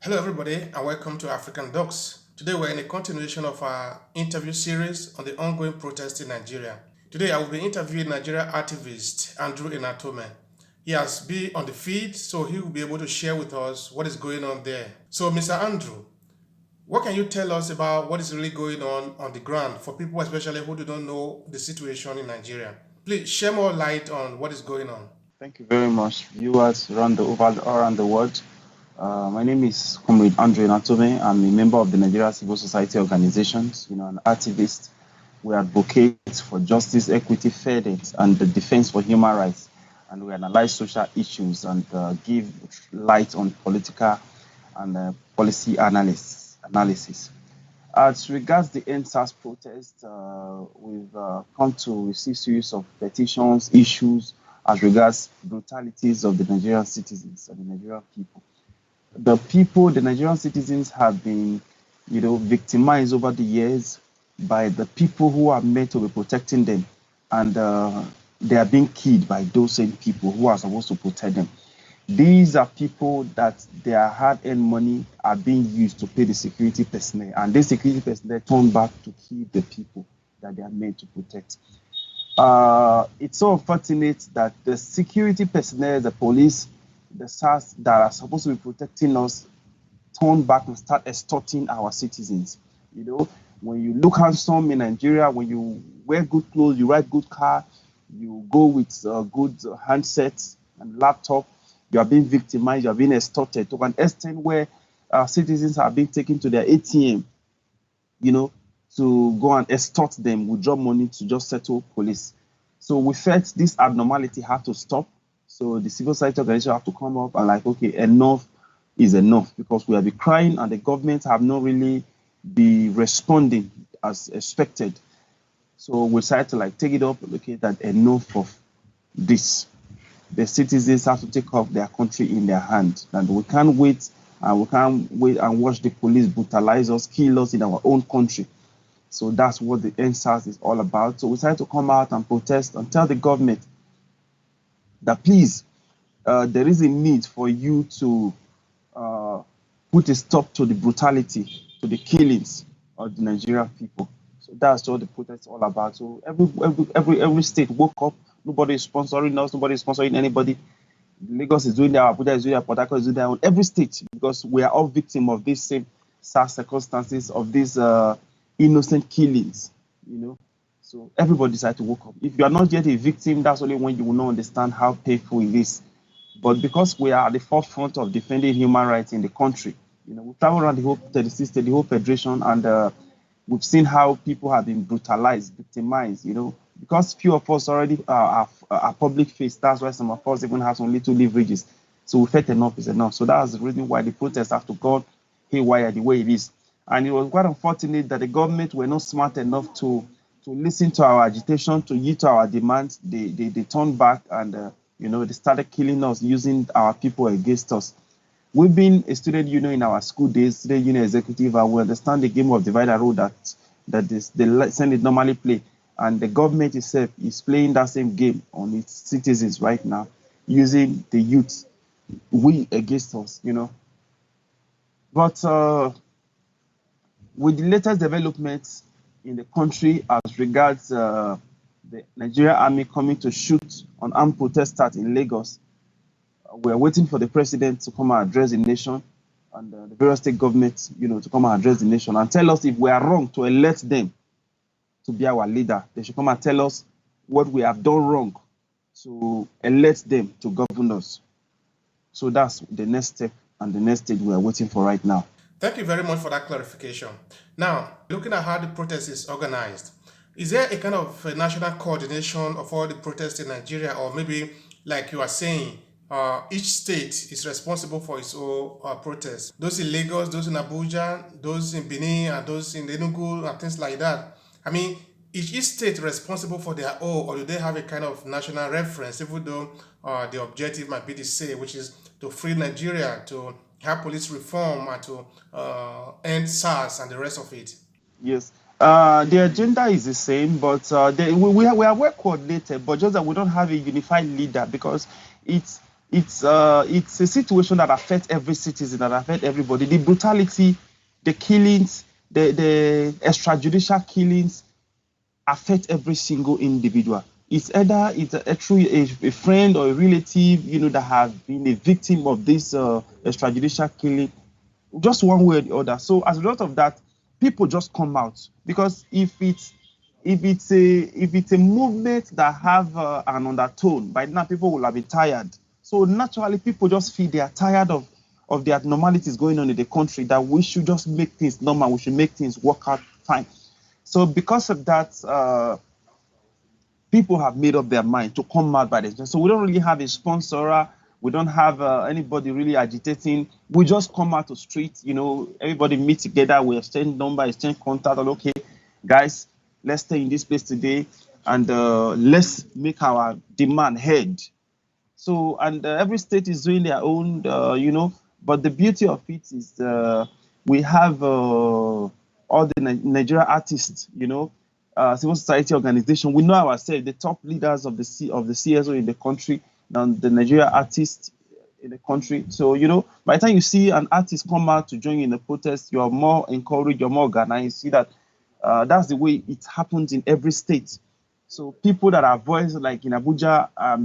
Hello, everybody, and welcome to African Docs. Today, we're in a continuation of our interview series on the ongoing protests in Nigeria. Today, I will be interviewing Nigeria activist Andrew Enantomhen. He has been on the feed, so he will be able to share with us what is going on there. So, Mr. Andrew, what can you tell us about what is really going on the ground for people, especially who do not know the situation in Nigeria? Please share more light on what is going on. Thank you very much, viewers all around the world. My name is Comrade Andrew Enantomhen. I'm a member of the Nigerian Civil Society organizations, an activist. We advocate for justice, equity, fairness, and the defense for human rights. And we analyze social issues and give light on political and policy analysis. As regards the NSAS protest, we've come to receive series of petitions, issues as regards brutalities of the Nigerian citizens and the Nigerian people. The Nigerian citizens have been, victimized over the years by the people who are meant to be protecting them, and they are being killed by those same people who are supposed to protect them. These are people that their hard-earned money are being used to pay the security personnel, and these security personnel turn back to kill the people that they are meant to protect. It's so unfortunate that the security personnel, the police, the SARS that are supposed to be protecting us turn back and start extorting our citizens. When you look handsome in Nigeria, when you wear good clothes, you ride good car, you go with good handsets and laptop, you are being victimized, you are being extorted to an extent where citizens are being taken to their ATM, to go and extort them, withdraw money to just settle police. So we felt this abnormality had to stop. So the civil society organization have to come up and okay, enough is enough, because we have been crying and the government have not really been responding as expected. So we decided to take it up, that enough of this. The citizens have to take up their country in their hand, and we can't wait and watch the police brutalize us, kill us in our own country. So that's what the NSAS is all about. So we decided to come out and protest and tell the government that please, there is a need for you to put a stop to the brutality, to the killings of the Nigerian people. So that's what the protest is all about. So every state woke up. Nobody is sponsoring us. Nobody is sponsoring anybody. Lagos is doing their, Abuja is doing their, Port Harcourt is doing their own. Every state, because we are all victims of these same sad circumstances, of these innocent killings. So everybody decided to wake up. If you are not yet a victim, that's only when you will not understand how painful it is. But because we are at the forefront of defending human rights in the country, we travel around the whole 36 state, the whole federation, and we've seen how people have been brutalized, victimized, because few of us already are public face. That's why some of us even have some little leverages. So we felt enough is enough. So that's the reason why the protests have to go haywire the way it is. And it was quite unfortunate that the government were not smart enough to listen to our agitation, to yield to our demands. They turned back and they started killing us, using our people against us. We've been a student union in our school days, student union executive, and we understand the game of divide and rule that the Senate normally play. And the government itself is playing that same game on its citizens right now, using the youth, we against us, But with the latest developments in the country as regards the Nigerian army coming to shoot on armed protesters in Lagos, we're waiting for the president to come and address the nation, and the various state governments, to come and address the nation and tell us if we are wrong to elect them to be our leader. They should come and tell us what we have done wrong to elect them to govern us. So that's the next step and the next stage we are waiting for right now. Thank you very much for that clarification. Now, looking at how the protest is organized, is there a kind of a national coordination of all the protests in Nigeria, or maybe, like you are saying, each state is responsible for its own protest? Those in Lagos, those in Abuja, those in Benin, and those in Enugu, and things like that. I mean, is each state responsible for their own, or do they have a kind of national reference, even though the objective might be the same, which is to free Nigeria, to have police reform, and to end SARS and the rest of it? Yes. The agenda is the same, but we are well coordinated, but just that we don't have a unified leader, because it's it's a situation that affects every citizen, that affects everybody. The brutality, the killings, the extrajudicial killings affect every single individual. It's either a friend or a relative, that have been a victim of this extrajudicial killing, just one way or the other. So as a result of that, people just come out, because if it's a movement that have an undertone, by now people will have been tired. So naturally, people just feel they are tired of the abnormalities going on in the country, that we should just make things normal, we should make things work out fine. So because of that, people have made up their mind to come out by this. So we don't really have a sponsor. We don't have anybody really agitating. We just come out to street. Everybody meet together. We exchange number, exchange contact. Okay, guys, let's stay in this place today, and let's make our demand heard. So, and every state is doing their own, But the beauty of it is we have all the Nigerian artists, civil society organization. We know ourselves, the top leaders of the CSO in the country, and the Nigerian artists in the country. So, by the time you see an artist come out to join in the protest, you are more encouraged, you're more organized. You see that that's the way it happens in every state. So people that are voiced, like in Abuja, a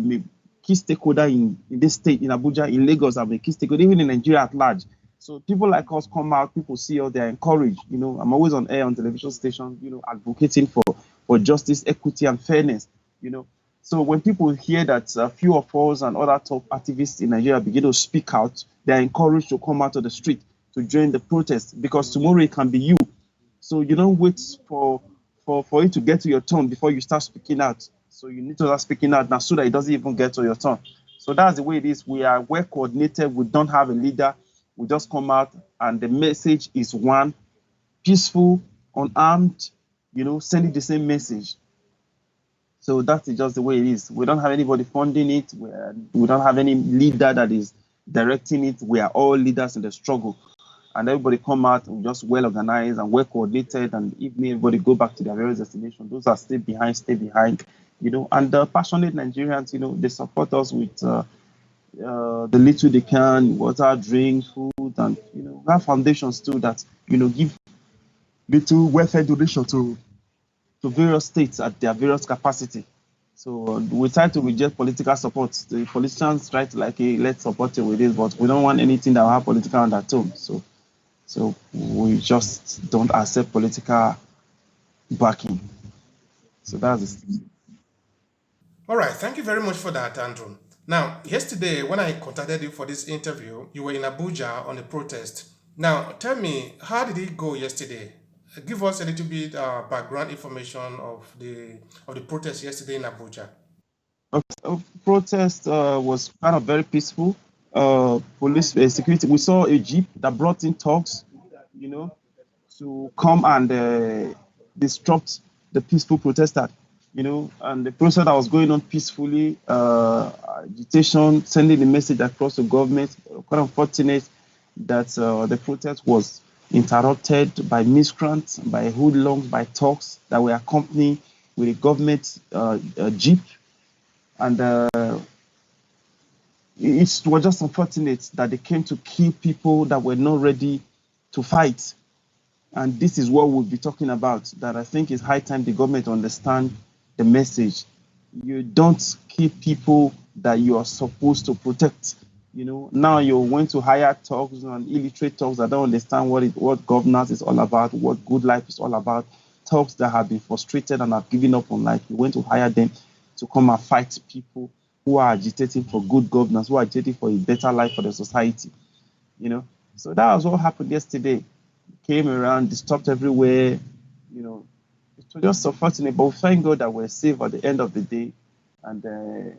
key stakeholder in this state, in Abuja, in Lagos, I'm a key stakeholder, even in Nigeria at large. So people like us come out, people see us, they're encouraged. I'm always on air on television stations, advocating for justice, equity, and fairness. So when people hear that a few of us and other top activists in Nigeria begin to speak out, they're encouraged to come out to the street to join the protest, because tomorrow it can be you. So you don't wait for it to get to your turn before you start speaking out. So you need to start speaking out now, so that it doesn't even get to your turn. So that's the way it is. We are well coordinated. We don't have a leader. We just come out, and the message is one: peaceful, unarmed, sending the same message. So that's just the way it is. We don't have anybody funding it. We don't have any leader that is directing it. We are all leaders in the struggle. And everybody come out and just well organized and well coordinated. And if everybody go back to their various destinations, those that stay behind, stay behind. And the passionate Nigerians, they support us with the little they can, water, drink, food, and we have foundations too that give little welfare donation to various states at their various capacity. So we try to reject political support. The politicians try to let's support you with this, but we don't want anything that will have political undertone. So we just don't accept political backing. So that's it. All right, thank you very much for that, Andrew. Now, yesterday when I contacted you for this interview, you were in Abuja on a protest. Now, tell me, how did it go yesterday? Give us a little bit background information of the protest yesterday in Abuja. Protest was kind of very peaceful. Police security. We saw a jeep that brought in thugs, you know, to come and disrupt the peaceful protester, and the protest that was going on peacefully, agitation, sending the message across the government. Quite unfortunate that the protest was interrupted by miscreants, by hoodlums, by thugs that were accompanied with a government jeep. And it was just unfortunate that they came to kill people that were not ready to fight. And this is what we'll be talking about, that I think is high time the government understand the message. You don't kill people that you are supposed to protect. Now you're going to hire thugs and illiterate thugs that don't understand what governance is all about, what good life is all about. Thugs that have been frustrated and have given up on life. You went to hire them to come and fight people who are agitating for good governance, who are agitating for a better life for the society. So that was what happened yesterday. Came around, disturbed everywhere. It was just unfortunate, but we thank God that we're safe at the end of the day. And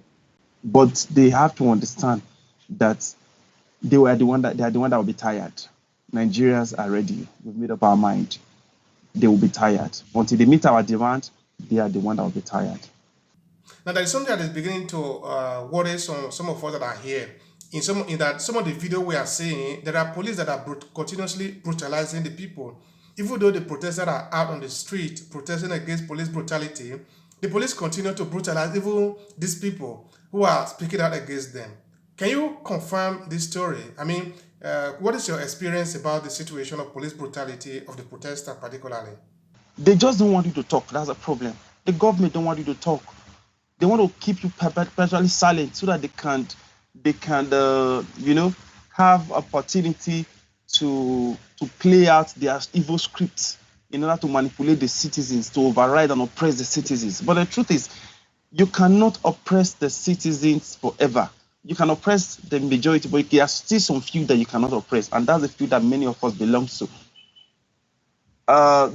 but they have to understand that they are the one that will be tired. Nigerians are ready. We've made up our mind. They will be tired until they meet our demand. They are the one that will be tired. Now, there is something that is beginning to worry some of us that are here. In some of the video we are seeing, there are police that are continuously brutalizing the people. Even though the protesters are out on the street protesting against police brutality, the police continue to brutalize even these people who are speaking out against them. Can you confirm this story? I mean, what is your experience about the situation of police brutality of the protesters particularly? They just don't want you to talk. That's a problem. The government don't want you to talk. They want to keep you perpetually silent so that they can have opportunity to play out their evil scripts in order to manipulate the citizens, to override and oppress the citizens. But the truth is, you cannot oppress the citizens forever. You can oppress the majority, but there are still some few that you cannot oppress, and that's the few that many of us belong to.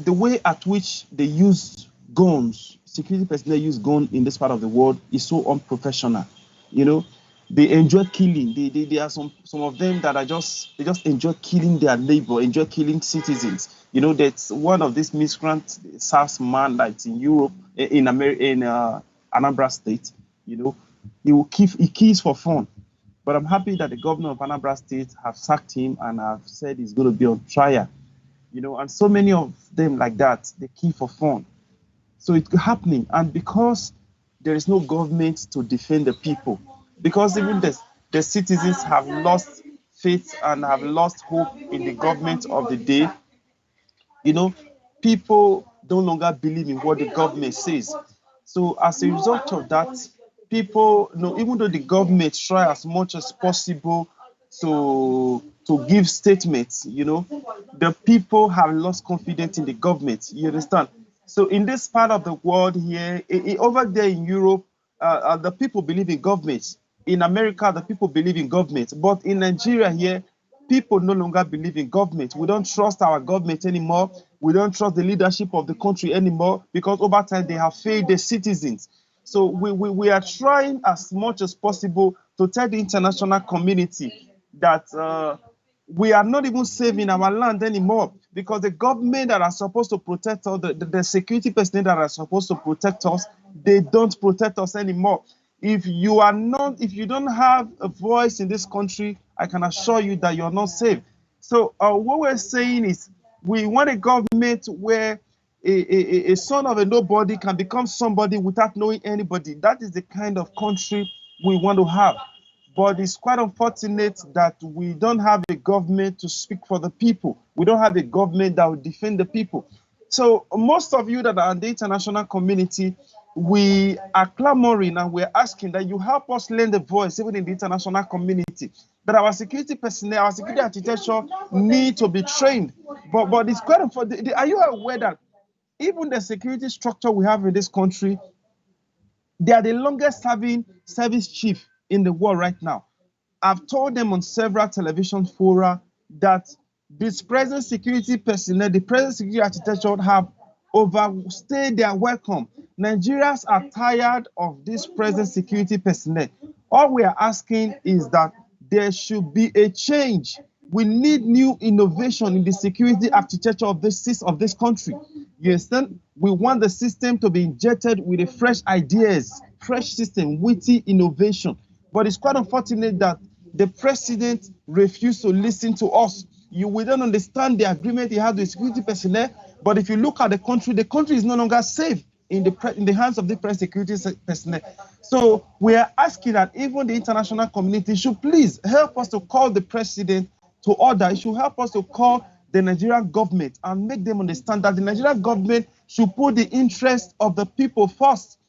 The way at which they use guns, security personnel use guns in this part of the world is so unprofessional. You know, they enjoy killing. They are some of them that are just they just enjoy killing their neighbor, enjoy killing citizens. You know, that's one of these migrant SARS man that's in Europe, in America, in Anambra State. You know, he kills for fun. But I'm happy that the governor of Anambra State have sacked him and have said he's going to be on trial. You know, and so many of them like that, they kill for fun. So it's happening, and because there is no government to defend the people, because even the citizens have lost faith and have lost hope in the government of the day, you know, people no longer believe in what the government says. So as a result of that, people, even though the government try as much as possible to give statements, the people have lost confidence in the government. You understand? So in this part of the world here, over there in Europe, the people believe in governments. In America, the people believe in government. But in Nigeria here, people no longer believe in government. We don't trust our government anymore. We don't trust the leadership of the country anymore because over time they have failed the citizens. So we are trying as much as possible to tell the international community that we are not even saving our land anymore because the government that are supposed to protect us, the security personnel that are supposed to protect us, they don't protect us anymore. If you don't have a voice in this country, I can assure you that you're not safe. So what we're saying is we want a government where a son of a nobody can become somebody without knowing anybody. That is the kind of country we want to have. But it's quite unfortunate that we don't have a government to speak for the people. We don't have a government that will defend the people. So most of you that are in the international community, we are clamoring and we're asking that you help us lend a voice even in the international community. That our security personnel, our security architecture need to be trained. But it's quite unfortunate. Are you aware that even the security structure we have in this country, they are the longest serving service chief in the world right now. I've told them on several television fora that this present security personnel, the present security architecture have overstayed their welcome. Nigerians are tired of this present security personnel. All we are asking is that there should be a change. We need new innovation in the security architecture of this country. You understand? We want the system to be injected with a fresh ideas, fresh system, witty innovation. But it's quite unfortunate that the president refused to listen to us. We don't understand the agreement he had with security personnel. But if you look at the country is no longer safe in the hands of the security personnel. So we are asking that even the international community should please help us to call the president to order. It should help us to call the Nigerian government and make them understand that the Nigerian government should put the interest of the people first,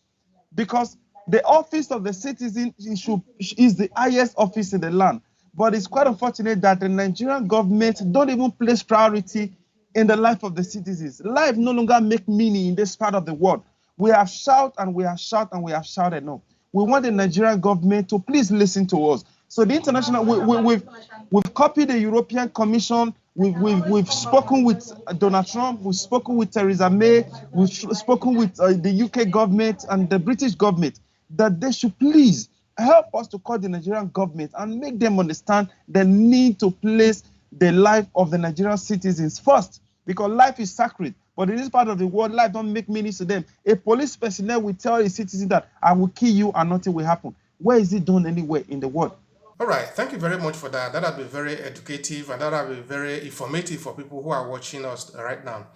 because the office of the citizen is the highest office in the land. But it's quite unfortunate that the Nigerian government don't even place priority in the life of the citizens. Life no longer make meaning in this part of the world. We have shouted and we have shouted and we have shouted no. We want the Nigerian government to please listen to us. So the international, we've copied the European Commission. We've spoken with Donald Trump. We've spoken with Theresa May. We've spoken with the UK government and the British government that they should please help us to call the Nigerian government and make them understand the need to place the life of the Nigerian citizens first, because life is sacred. But in this part of the world, life don't make meaning to them. A police personnel will tell a citizen that I will kill you and nothing will happen. Where is it done anywhere in the world? All right, thank you very much for that. That has been very educative and that has been very informative for people who are watching us right now.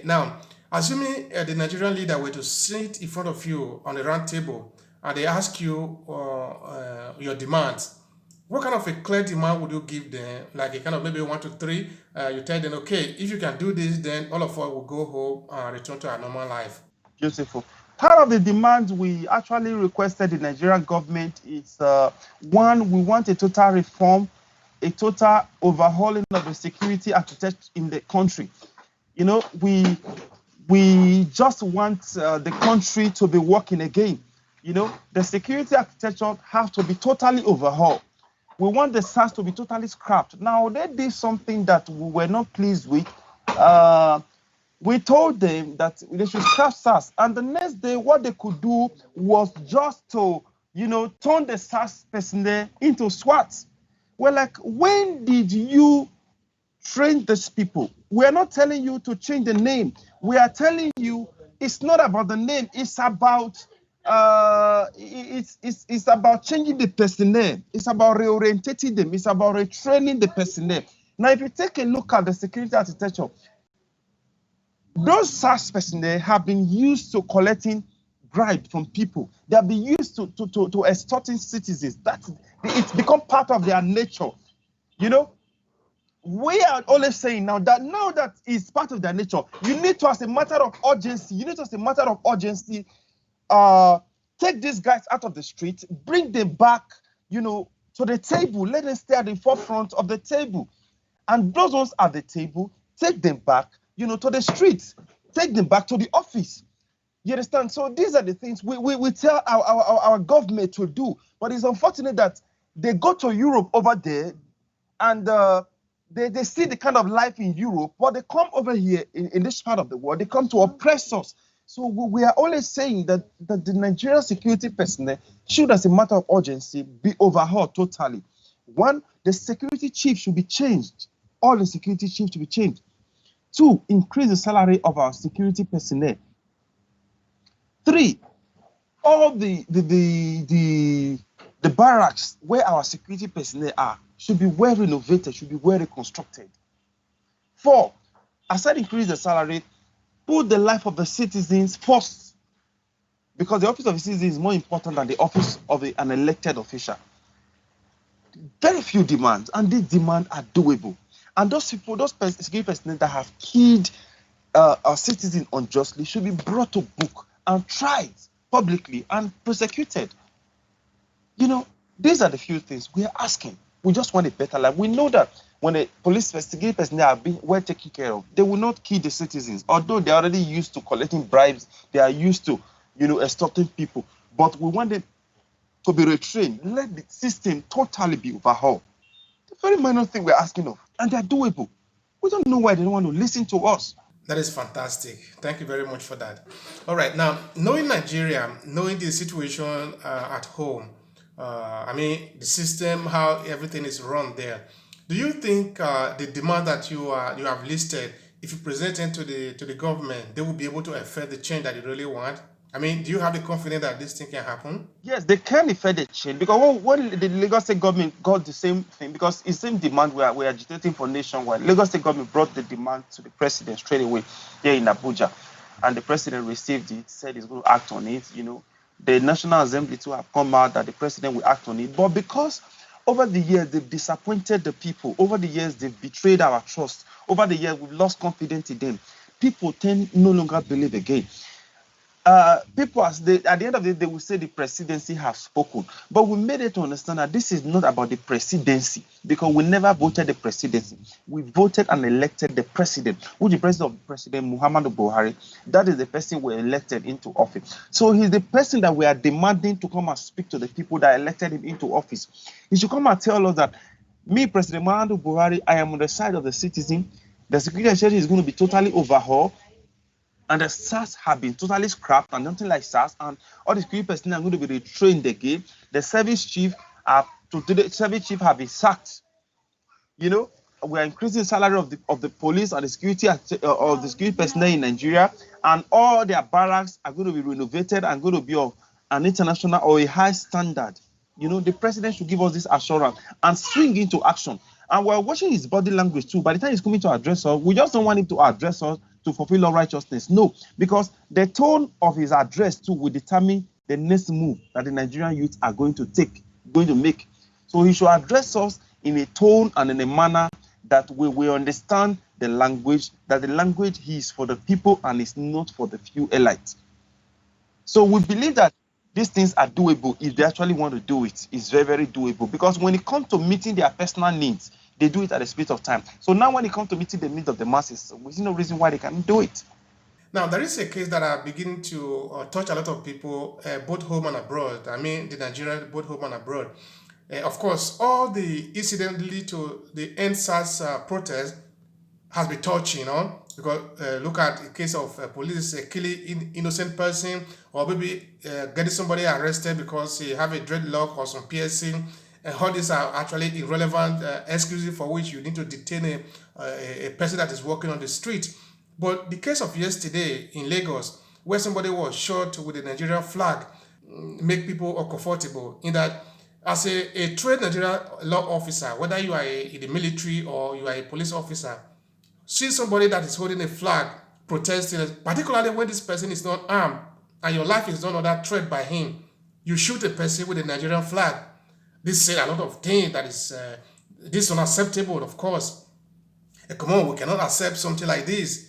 Now, assuming the Nigerian leader were to sit in front of you on a round table and they ask you your demands, what kind of a clear demand would you give them? Like a kind of maybe 1 to 3. You tell them, okay, if you can do this, then all of us will go home and return to our normal life. Beautiful. Part of the demands we actually requested the Nigerian government is one, we want a total reform, a total overhauling of the security architecture in the country. You know, we just want the country to be working again. You know, the security architecture has to be totally overhauled. We want the SARS to be totally scrapped. Now, they did something that we were not pleased with. We told them that they should scrap SARS, and the next day, what they could do was just to, turn the SARS personnel into SWAT. We're like, when did you train these people? We are not telling you to change the name. We are telling you it's not about the name. It's about it's about changing the personnel. It's about reorientating them. It's about retraining the personnel. Now, if you take a look at the security architecture, those SARS personnel have been used to collecting bribe from people. They have been used to extorting citizens. It's become part of their nature. We are always saying now that is part of their nature. You need to, as a matter of urgency, take these guys out of the street, bring them back, to the table. Let them stay at the forefront of the table. And those ones at the table, take them back, to the streets, take them back to the office. You understand? So these are the things we tell our government to do. But it's unfortunate that they go to Europe over there and they see the kind of life in Europe, but they come over here in this part of the world, they come to oppress us. So we are always saying that the Nigerian security personnel should, as a matter of urgency, be overhauled totally. One, the security chief should be changed. All the security chiefs should be changed. Two, increase the salary of our security personnel. Three, all the barracks where our security personnel are should be well renovated, should be well reconstructed. Four, aside increase the salary, put the life of the citizens first, because the office of the citizen is more important than the office of an elected official. Very few demands, and these demands are doable. And those people, those security personnel that have killed our citizens unjustly should be brought to book and tried publicly and prosecuted. These are the few things we are asking. We just want a better life. We know that when the police security personnel are being well taken care of, they will not kill the citizens. Although they are already used to collecting bribes, they are used to, extorting people. But we want them to be retrained. Let the system totally be overhauled. The very minor thing we're asking of, and they're doable. We don't know why they don't want to listen to us. That is fantastic. Thank you very much for that. All right, now knowing Nigeria, knowing the situation at home, I mean the system, how everything is run there. Do you think the demand that you have listed, if you present it to the government, they will be able to effect the change that you really want? I mean, do you have the confidence that this thing can happen? Yes, they can effect the change, because when the Lagos State government got the same thing, because it's the same demand we're agitating for nationwide. Lagos State government brought the demand to the president straight away here in Abuja, and the president received it, said he's going to act on it. The National Assembly too have come out that the president will act on it, but because over the years they've disappointed the people, over the years they've betrayed our trust, over the years we've lost confidence in them, people tend no longer believe again. People, at the end of the day, they will say the presidency has spoken. But we made it to understand that this is not about the presidency, because we never voted the presidency. We voted and elected the president, which is the president of President Muhammadu Buhari. That is the person we elected into office. So he's the person that we are demanding to come and speak to the people that elected him into office. He should come and tell us that, me, President Muhammadu Buhari, I am on the side of the citizen. The security agency is going to be totally overhauled. And the SARS have been totally scrapped, and nothing like SARS, and all the security personnel are going to be retrained again. The service chief have been sacked. We are increasing the salary of the police and the security of the security personnel in Nigeria, and all their barracks are going to be renovated and going to be of an international or a high standard. The president should give us this assurance and swing into action. And we're watching his body language too. By the time he's coming to address us, we just don't want him to address us to fulfill all righteousness. No, because the tone of his address too will determine the next move that the Nigerian youth are going to make. So he should address us in a tone and in a manner that we will understand the language, that the language is for the people and is not for the few elites. So we believe that these things are doable if they actually want to do it. It's very, very doable, because when it comes to meeting their personal needs, they do it at the speed of time. So now when it comes to meeting the needs of the masses, we see no reason why they can't do it. Now, there is a case that are beginning to touch a lot of people, both home and abroad. I mean, the Nigerian, both home and abroad. Of course, all the incident lead to the NSAS protest has been touching, because look at the case of police killing innocent person, or maybe getting somebody arrested because he have a dreadlock or some piercing. All these are actually irrelevant excuses for which you need to detain a person that is walking on the street. But the case of yesterday in Lagos, where somebody was shot with a Nigerian flag, make people uncomfortable in that as a trained Nigerian law officer, whether you are in the military or you are a police officer, see somebody that is holding a flag protesting, particularly when this person is not armed and your life is not under threat by him, you shoot a person with a Nigerian flag. This said a lot of things that is this is unacceptable, of course. Come on, we cannot accept something like this.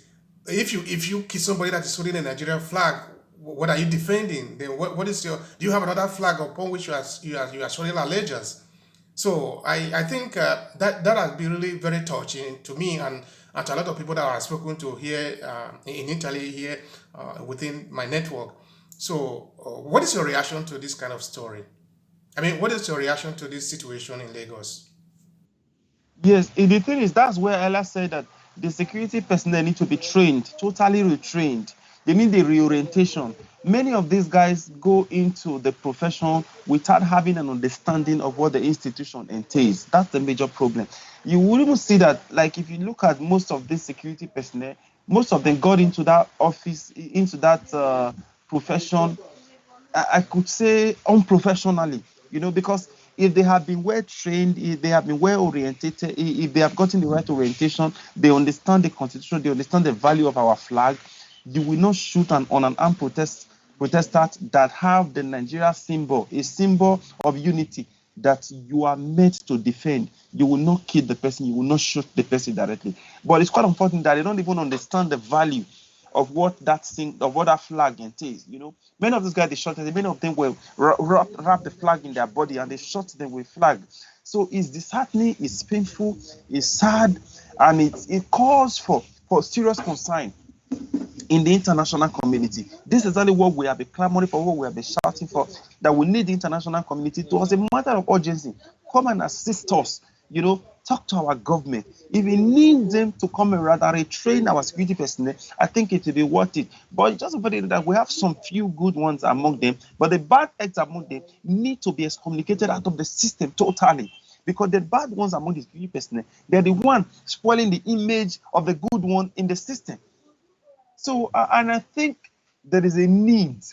If you kill somebody that is holding a Nigerian flag, what are you defending? Then what is your? Do you have another flag upon which you are showing allegiance? So I think that has been really very touching to me and to a lot of people that I've spoken to here in Italy here within my network. So what is your reaction to this kind of story? I mean, what is your reaction to this situation in Lagos? Yes, the thing is, that's where Ella said that the security personnel need to be trained, totally retrained. They need the reorientation. Many of these guys go into the profession without having an understanding of what the institution entails. That's the major problem. You will even see that, like, if you look at most of these security personnel, most of them got into that office, into that profession, I could say unprofessionally, because if they have been well trained, if they have been well orientated, if they have gotten the right orientation, they understand the constitution, they understand the value of our flag, you will not shoot on an armed protester that have the Nigeria symbol, a symbol of unity that you are meant to defend. You will not kill the person, you will not shoot the person directly. But it's quite important that they don't even understand the value of what that thing, of what that flag entails. Many of these guys they shot them. Many of them will wrap the flag in their body and they shot them with flag. So it's disheartening, it's painful, it's sad, and it calls for serious concern in the international community. This is exactly what we have been clamoring for, what we have been shouting for, that we need the international community to, as a matter of urgency, come and assist us, talk to our government. If we need them to come and rather retrain our security personnel, I think it will be worth it. But just about that, we have some few good ones among them, but the bad eggs among them need to be excommunicated out of the system totally. Because the bad ones among the security personnel, they're the one spoiling the image of the good one in the system. So, and I think there is a need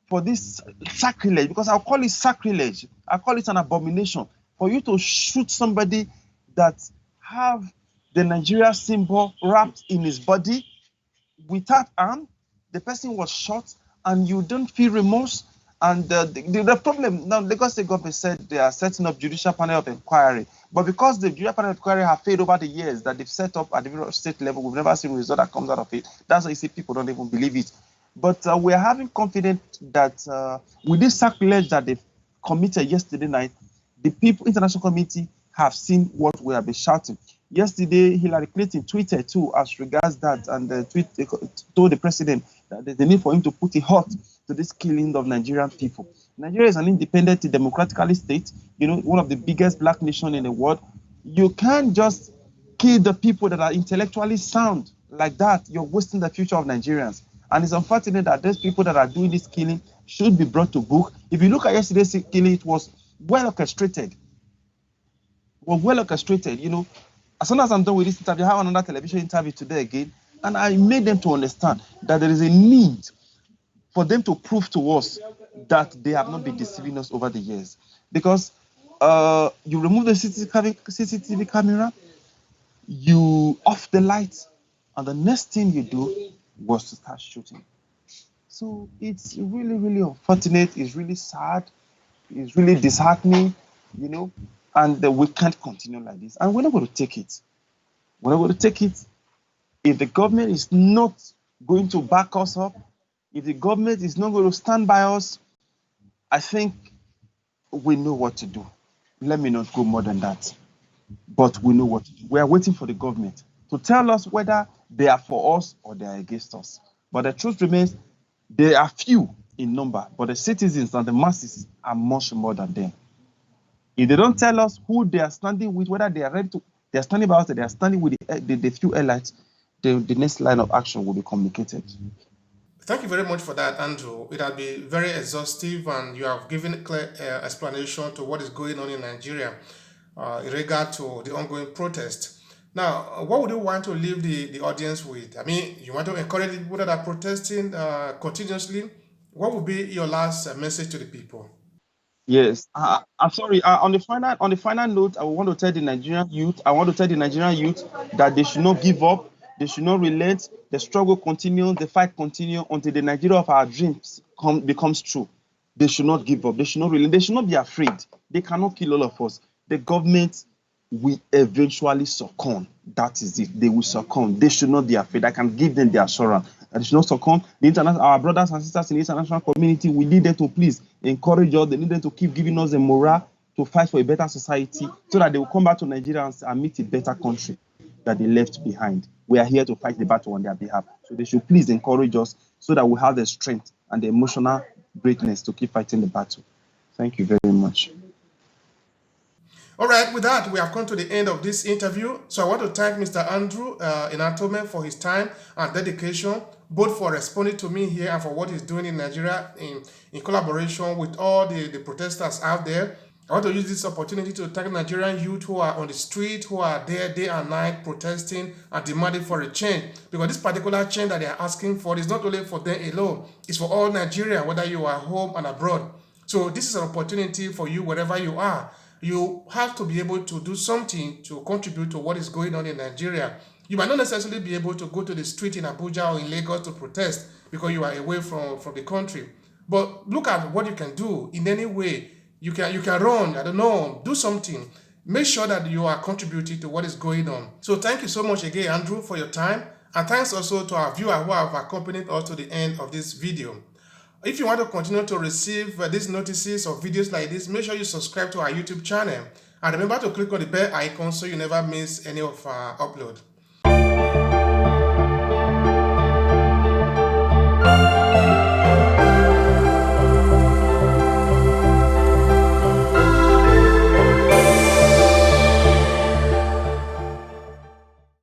for this sacrilege, because I'll call it sacrilege. I call it an abomination for you to shoot somebody that have the Nigeria symbol wrapped in his body without arm. The person was shot, and you don't feel remorse. And the problem now, Lagos State government said they are setting up judicial panel of inquiry, but because the judicial panel of inquiry have failed over the years that they've set up at the state level, we've never seen a result that comes out of it. That's why you see people don't even believe it. But we are having confidence that with this sacrilege that they committed yesterday night, the people, international community, have seen what we have been shouting. Yesterday, Hillary Clinton tweeted too as regards that, and told the president that there's a need for him to put a halt to this killing of Nigerian people. Nigeria is an independent, democratically state, one of the biggest black nations in the world. You can't just kill the people that are intellectually sound like that. You're wasting the future of Nigerians. And it's unfortunate that those people that are doing this killing should be brought to book. If you look at yesterday's killing, it was well orchestrated. As soon as I'm done with this interview, I have another television interview today again, and I made them to understand that there is a need for them to prove to us that they have not been deceiving us over the years. Because you remove the CCTV camera, you off the lights, and the next thing you do was to start shooting. So it's really, really unfortunate. It's really sad. It's really disheartening, And we can't continue like this. And we're not going to take it. We're not going to take it. If the government is not going to back us up, if the government is not going to stand by us, I think we know what to do. Let me not go more than that. But we know what to do. We are waiting for the government to tell us whether they are for us or they are against us. But the truth remains, they are few in number, but the citizens and the masses are much more than them. If they don't tell us who they are standing with, whether they are ready to, they are standing by us, or they are standing with the few elites, the next line of action will be communicated. Thank you very much for that, Andrew. It has been very exhaustive, and you have given a clear explanation to what is going on in Nigeria in regard to the ongoing protest. Now, what would you want to leave the audience with? I mean, you want to encourage the people that are protesting continuously. What would be your last message to the people? Yes, I'm sorry. On the final note, I want to tell the Nigerian youth. I want to tell the Nigerian youth that they should not give up. They should not relent. The struggle continues. The fight continues until the Nigeria of our dreams becomes true. They should not give up. They should not relent. They should not be afraid. They cannot kill all of us. The government will eventually succumb. That is it. They will succumb. They should not be afraid. I can give them the assurance that they should not succumb. Our brothers and sisters in the international community, we need them to please encourage us. They need them to keep giving us the morale to fight for a better society so that they will come back to Nigeria and meet a better country that they left behind. We are here to fight the battle on their behalf. So they should please encourage us so that we have the strength and the emotional greatness to keep fighting the battle. Thank you very much. All right, with that, we have come to the end of this interview. So I want to thank Mr. Andrew Enantomhen for his time and dedication, both for responding to me here and for what he's doing in Nigeria in collaboration with all the protesters out there. I want to use this opportunity to thank Nigerian youth who are on the street, who are there day and night protesting and demanding for a change. Because this particular change that they are asking for is not only for them alone, it's for all Nigerians, whether you are home and abroad. So this is an opportunity for you wherever you are. You have to be able to do something to contribute to what is going on in Nigeria. You might not necessarily be able to go to the street in Abuja or in Lagos to protest because you are away from the country. But look at what you can do in any way. You can run, I don't know, do something. Make sure that you are contributing to what is going on. So thank you so much again, Andrew, for your time. And thanks also to our viewers who have accompanied us to the end of this video. If you want to continue to receive these notices or videos like this, make sure you subscribe to our YouTube channel. And remember to click on the bell icon so you never miss any of our upload.